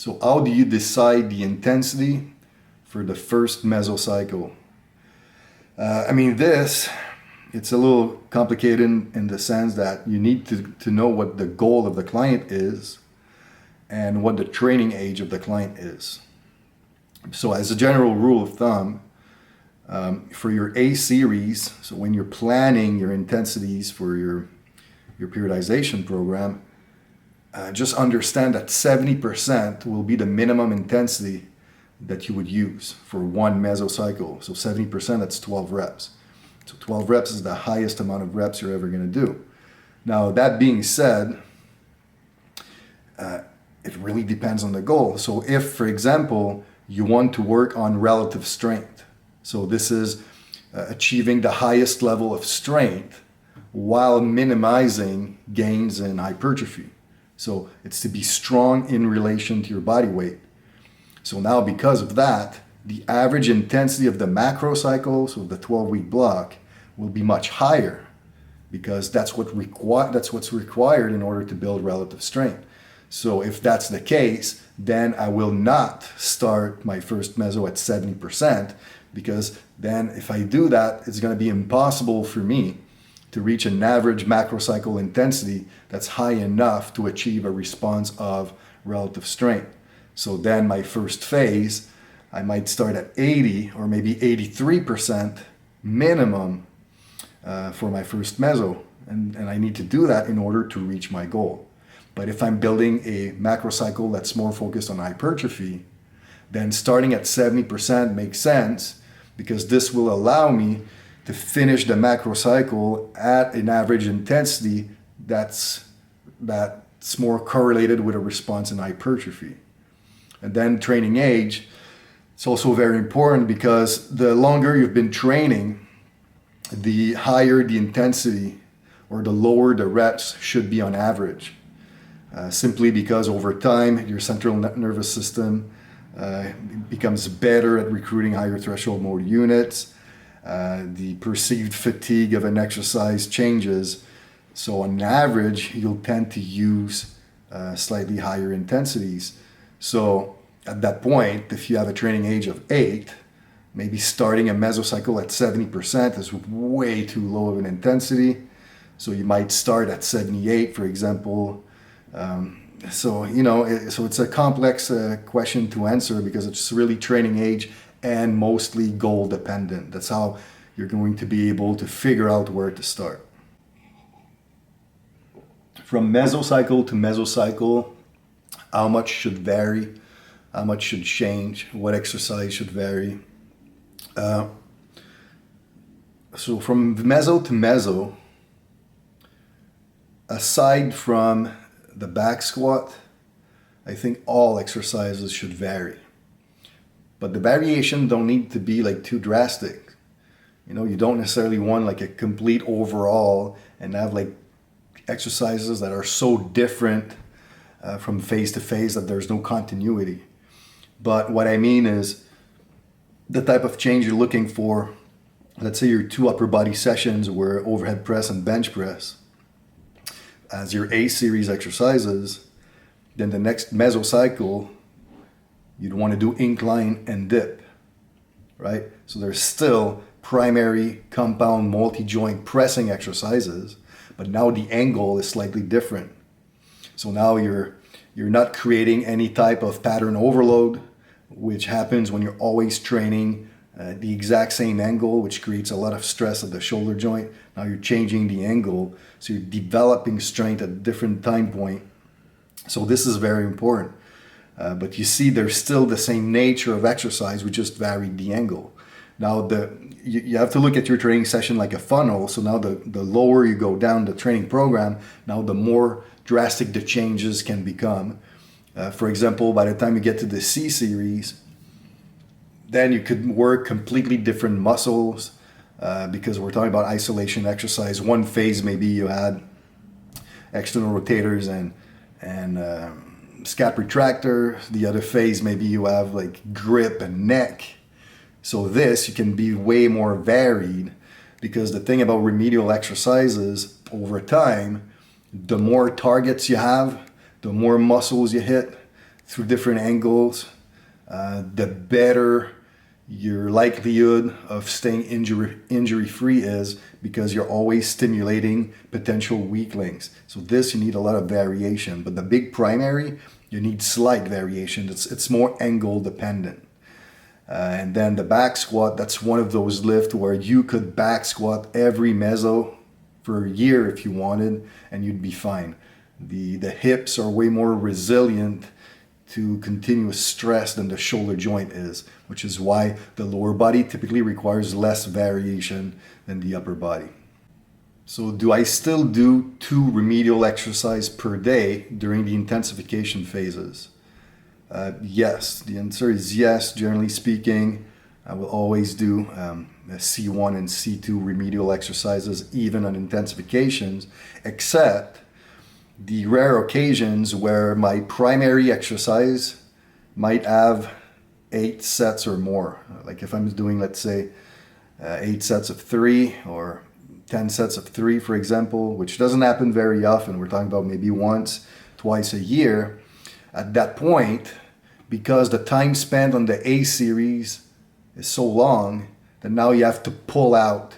So how do you decide the intensity for the first mesocycle? It's a little complicated in the sense that you need to know what the goal of the client is and what the training age of the client is. So as a general rule of thumb, for your A series, so when you're planning your intensities for your periodization program, just understand that 70% will be the minimum intensity that you would use for one mesocycle. So 70%, that's 12 reps. So 12 reps is the highest amount of reps you're ever going to do. Now, that being said, it really depends on the goal. So if, for example, you want to work on relative strength, so this is achieving the highest level of strength while minimizing gains in hypertrophy. So it's to be strong in relation to your body weight. So now because of that, the average intensity of the macro cycle, so the 12-week block, will be much higher because that's what's required in order to build relative strength. So if that's the case, then I will not start my first meso at 70% because then if I do that, it's going to be impossible for me to reach an average macrocycle intensity that's high enough to achieve a response of relative strength. So then my first phase, I might start at 80 or maybe 83% minimum for my first meso. And I need to do that in order to reach my goal. But if I'm building a macrocycle that's more focused on hypertrophy, then starting at 70% makes sense because this will allow me to finish the macro cycle at an average intensity that's more correlated with a response in hypertrophy. And then training age, it's also very important because the longer you've been training, the higher the intensity or the lower the reps should be on average. Simply because over time, your central nervous system becomes better at recruiting higher threshold mode units. The perceived fatigue of an exercise changes. So on average, you'll tend to use slightly higher intensities. So at that point, if you have a training age of 8, maybe starting a mesocycle at 70% is way too low of an intensity. So you might start at 78, for example. So it's a complex question to answer because it's really training age and mostly goal dependent. That's how you're going to be able to figure out where to start. From mesocycle to mesocycle, how much should vary, how much should change, what exercise should vary. So from meso to meso, aside from the back squat, I think all exercises should vary. But the variation don't need to be like too drastic. You don't necessarily want like a complete overall and have like exercises that are so different from phase to phase that there's no continuity. But what I mean is the type of change you're looking for. Let's say your 2 upper body sessions were overhead press and bench press as your A series exercises, then the next mesocycle, you'd want to do incline and dip, right? So there's still primary compound multi-joint pressing exercises, but now the angle is slightly different. So now you're not creating any type of pattern overload, which happens when you're always training the exact same angle, which creates a lot of stress at the shoulder joint. Now you're changing the angle, so you're developing strength at a different time point. So this is very important. But you see, there's still the same nature of exercise, we just varied the angle. Now you have to look at your training session like a funnel. So now the lower you go down the training program, now the more drastic the changes can become. For example, by the time you get to the C series, then you could work completely different muscles because we're talking about isolation exercise. One phase maybe you had external rotators and scap retractor. The other phase maybe you have like grip and neck. So this, you can be way more varied because the thing about remedial exercises over time, the more targets you have, the more muscles you hit, through different angles, the better your likelihood of staying injury free is, because you're always stimulating potential weak links. So this, you need a lot of variation, but the big primary, you need slight variation. It's more angle dependent. And then the back squat, that's one of those lifts where you could back squat every meso for a year if you wanted, and you'd be fine. The hips are way more resilient to continuous stress than the shoulder joint is, which is why the lower body typically requires less variation than the upper body. So do I still do 2 remedial exercises per day during the intensification phases? Yes, the answer is yes. Generally speaking, I will always do C1 and C2 remedial exercises, even on intensifications, except the rare occasions where my primary exercise might have 8 sets or more. Like if I'm doing, let's say, 8 sets of 3 or 10 sets of 3, for example, which doesn't happen very often. We're talking about maybe once, twice a year. At that point, because the time spent on the A series is so long, that now you have to pull out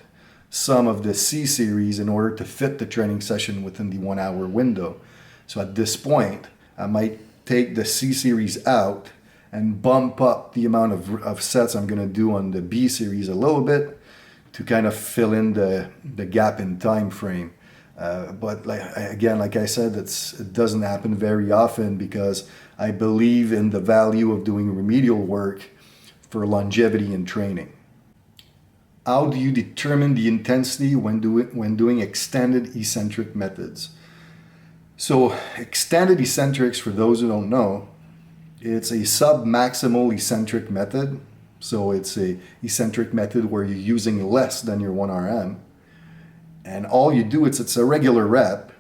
some of the C series in order to fit the training session within the 1 hour window. So at this point, I might take the C series out and bump up the amount of sets I'm going to do on the B series a little bit to kind of fill in the gap in time frame. But like I said, it doesn't happen very often, because I believe in the value of doing remedial work for longevity in training. How do you determine the intensity when doing extended eccentric methods? So extended eccentrics, for those who don't know, it's a sub-maximal eccentric method. So it's a eccentric method where you're using less than your 1 RM. And all you do, it's a regular rep,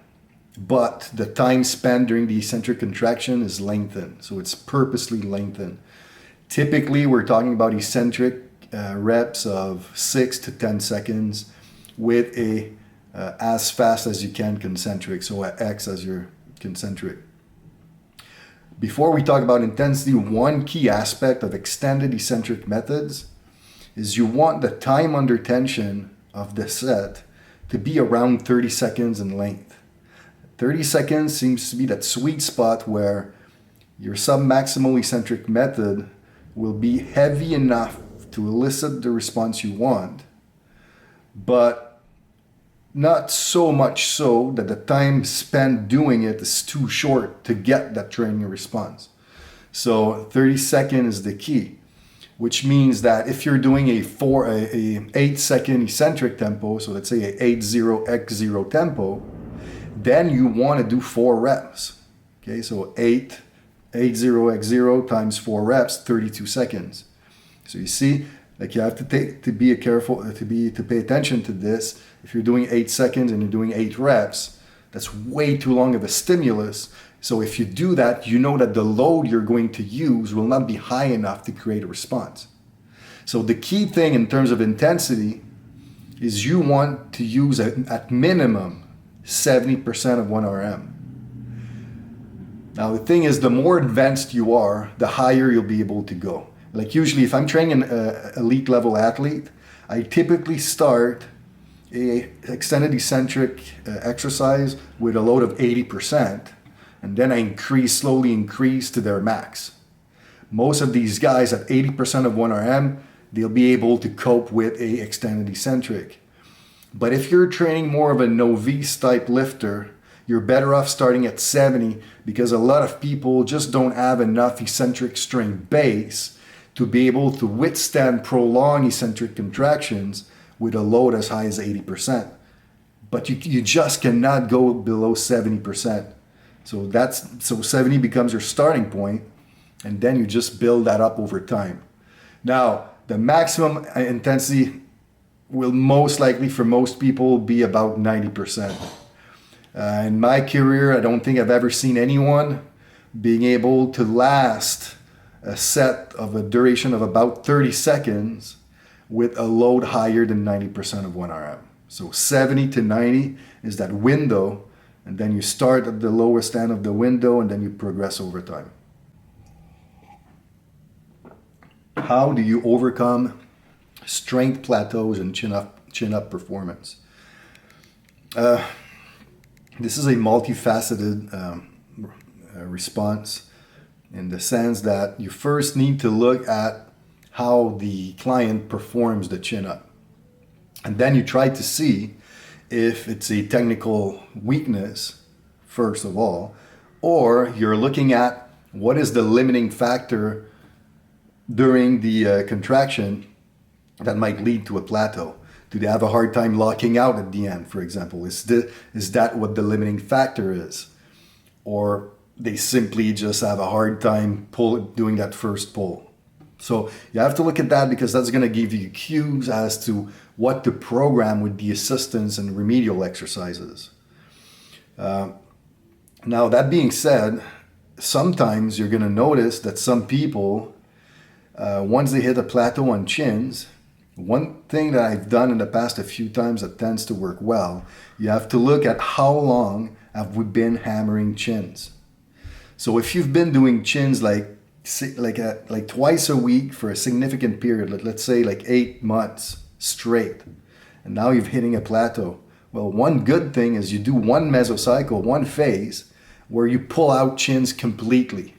but the time spent during the eccentric contraction is lengthened. So it's purposely lengthened. Typically, we're talking about eccentric reps of 6 to 10 seconds with a as fast as you can concentric, so X as your concentric. Before we talk about intensity, one key aspect of extended eccentric methods is you want the time under tension of the set to be around 30 seconds in length. 30 seconds seems to be that sweet spot where your sub-maximal eccentric method will be heavy enough to elicit the response you want, but not so much so that the time spent doing it is too short to get that training response. So 30 seconds is the key, which means that if you're doing a 8-second eccentric tempo, so let's say a 80x0 tempo, then you want to do 4 reps. Okay, so 80x0 times 4 reps, 32 seconds. So you see, like you have to pay attention to this. If you're doing 8 seconds and you're doing 8 reps, that's way too long of a stimulus. So if you do that, you know that the load you're going to use will not be high enough to create a response. So the key thing in terms of intensity is you want to use at minimum 70% of 1 RM. Now the thing is, the more advanced you are, the higher you'll be able to go. Like usually if I'm training an elite level athlete, I typically start a extended eccentric exercise with a load of 80%, and then I slowly increase to their max. Most of these guys at 80% of 1 RM, they'll be able to cope with a extended eccentric. But if you're training more of a novice type lifter, you're better off starting at 70, because a lot of people just don't have enough eccentric strain base to be able to withstand prolonged eccentric contractions with a load as high as 80%. But you just cannot go below 70%. So 70 becomes your starting point, and then you just build that up over time. Now, the maximum intensity will most likely for most people be about 90%. In my career, I don't think I've ever seen anyone being able to last a set of a duration of about 30 seconds with a load higher than 90% of 1 RM. So 70 to 90 is that window, and then you start at the lowest end of the window and then you progress over time. how do you overcome strength plateaus and chin up performance? This is a multifaceted response, in the sense that you first need to look at how the client performs the chin up. And then you try to see if it's a technical weakness, first of all, or you're looking at what is the limiting factor during the contraction that might lead to a plateau. Do they have a hard time locking out at the end, for example? Is that what the limiting factor is? Or they simply just have a hard time doing that first pull. So you have to look at that, because that's going to give you cues as to what to program with the assistance and remedial exercises. Now, that being said, sometimes you're going to notice that some people, once they hit a plateau on chins, one thing that I've done in the past a few times that tends to work well, you have to look at how long have we been hammering chins. So if you've been doing chins like twice a week for a significant period, let's say like 8 months straight, and now you're hitting a plateau, well, one good thing is you do one mesocycle, one phase, where you pull out chins completely.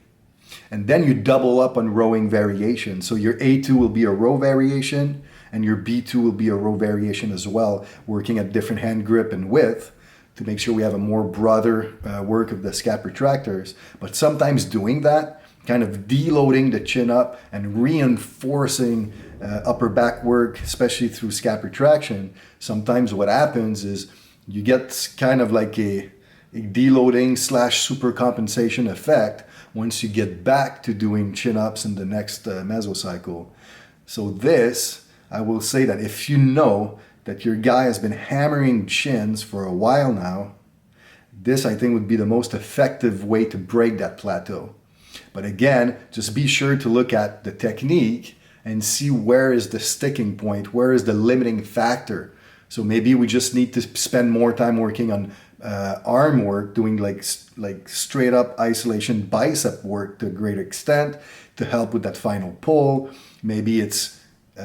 And then you double up on rowing variation. So your A2 will be a row variation, and your B2 will be a row variation as well, working at different hand grip and width to make sure we have a more broader work of the scap retractors. But sometimes doing that, kind of deloading the chin up and reinforcing upper back work, especially through scap retraction, sometimes what happens is you get kind of like a deloading / super compensation effect once you get back to doing chin ups in the next mesocycle. So this, I will say that if you know that your guy has been hammering chins for a while now, this I think would be the most effective way to break that plateau. But again, just be sure to look at the technique and see where is the sticking point, where is the limiting factor. So maybe we just need to spend more time working on arm work, doing like straight up isolation bicep work to a great extent to help with that final pull. Maybe it's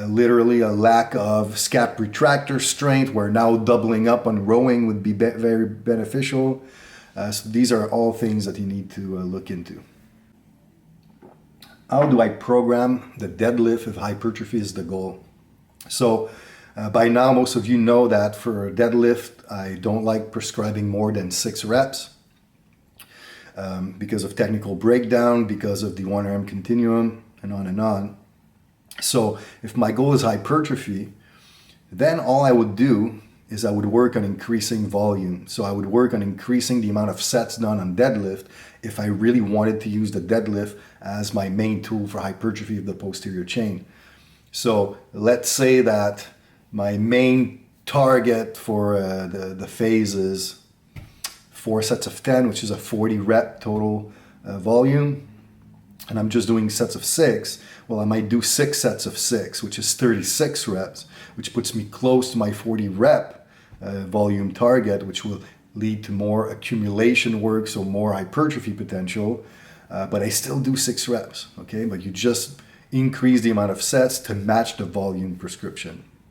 literally a lack of scap retractor strength, where now doubling up on rowing would be very beneficial. So these are all things that you need to look into. How do I program the deadlift if hypertrophy is the goal? So by now, most of you know that for a deadlift, I don't like prescribing more than 6 reps because of technical breakdown, because of the 1RM continuum, and on and on. So if my goal is hypertrophy, then all I would do is I would work on increasing volume. So I would work on increasing the amount of sets done on deadlift if I really wanted to use the deadlift as my main tool for hypertrophy of the posterior chain. So let's say that my main target for the phase is 4 sets of 10, which is a 40 rep total volume. And I'm just doing sets of 6. Well, I might do 6 sets of 6, which is 36 reps, which puts me close to my 40 rep volume target, which will lead to more accumulation work, so more hypertrophy potential. But I still do 6 reps, okay? But you just increase the amount of sets to match the volume prescription.